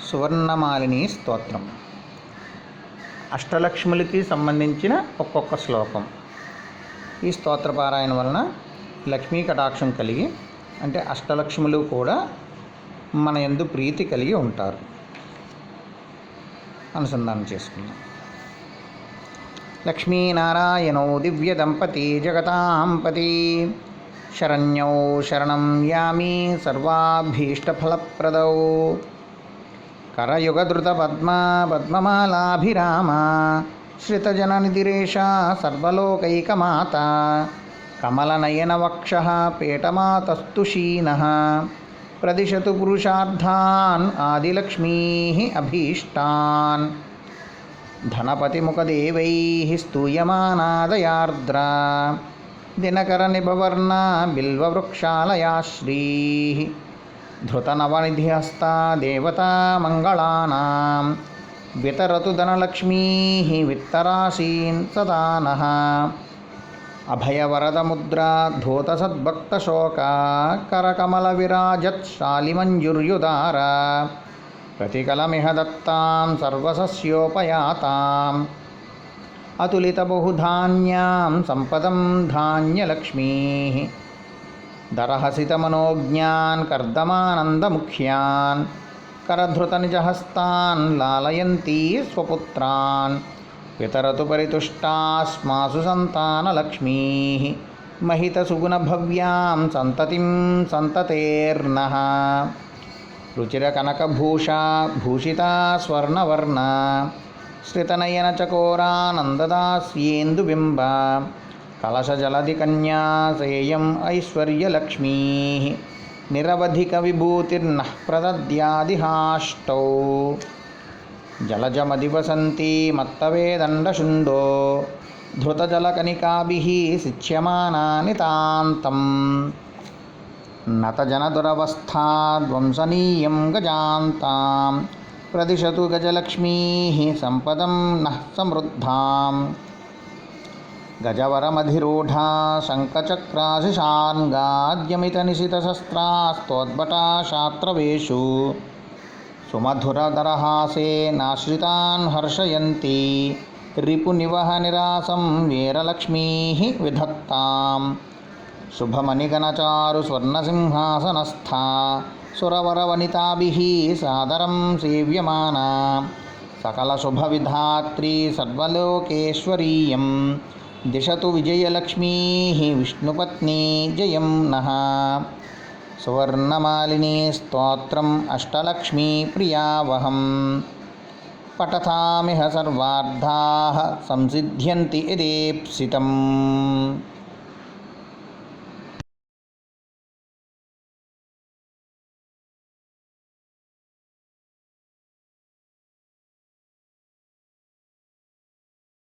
సువర్ణమాలిని స్తోత్రం. అష్టలక్ష్ములకి సంబంధించిన ఒక్కొక్క శ్లోకం. ఈ స్తోత్ర పారాయణ వలన లక్ష్మీ కటాక్షం కలిగి, అంటే అష్టలక్ష్ములు కూడా మన యందు ప్రీతి కలిగి ఉంటారు. అనుసంధానం చేసుకుందాం. లక్ష్మీనారాయణౌ దివ్య దంపతి జగతాంపతి, శరణ్యౌ శరణం యామి సర్వాభీష్టఫలప్రదౌ, కరయుగధృత పద్మమాలాభిరామ, శ్రితజననిధిరేష సర్వలోకైకమాత, కమలనయన వక్షః పేటమాతస్తుషీనః, ప్రదిశతు పురుషార్థాన్ ఆదిలక్ష్మీః అభీష్టాన్, ధనపతిముఖదేవైః స్తూయమానాదయార్ద్రా, దినకరనిభవర్ణ బిల్వవృక్షాలయాశ్రీః, ధృతనవనిధిహస్తా దేవతా మంగళానాం, వితరతు ధనలక్ష్మీః విత్తరాశీన్ సదా నః, అభయవరదముద్రా ధూతసద్భక్తశోకా, కరకమల విరాజత్ శాలిమంజుర్యుదారా, ప్రతికలమిహ దత్తాం సర్వసస్యోపయాతాం, అతులితబహుధాన్యాం సంపదం ధాన్యలక్ష్మీః, దరహసితమనోజ్ఞాన్ కర్దమానందముఖ్యాన్, కరధృతనిజహస్తాన్ లాలయంతీ స్వపుత్రాన్, వితరతు పరితుష్టాస్మాసు సంతానలక్ష్మీః, మహితసుగుణభవ్యాం సంతతిం సంతతేర్నః, రుచిరకనకభూషా భూషితా స్వర్ణవర్ణ, శ్రితనయనచకోరానందదాస్యేందుబింబ, కలశజలధికన్యా సేయం ఐశ్వర్యలక్ష్మీః, నిరవధికవిభూతిర్నః ప్రదద్యాదిహాష్టౌ, జలజమదివసంతి మత్తవేదండశుండో, ధృతజలకనికాభిః సిచ్యమానా నితాంతం, నతజనదురవస్థాద్వంసనీయం గజాంతాం, ప్రదిశతు గజలక్ష్మీః సంపదం నః సమృద్ధాం, గజవరమధిరూఢా శంఖచక్రాశిషాన్గాద్యమితనిశితశస్త్రాస్తోద్భటా శాత్రవేషు, సుమధురదరహాసే నాశ్రితాన్ హర్షయంతి, రిపునివహనిరాసం వీరలక్ష్మీః విధత్తాం, శుభమణిగణచారు స్వర్ణసింహాసనస్థా, సురవరవనితాభిః సాదరం సేవ్యమానా, సకలశుభవిధాత్రీ సర్వలోకేశ్వరీయం, దిశతు విజయలక్ష్మీః విష్ణుపత్నీ జయం నః. సువర్ణమాలిని స్తోత్రం అష్టలక్ష్మీ ప్రియావహం, పఠతామిహ సర్వార్థాః సంసిద్ధ్యంతి యదేప్సితం.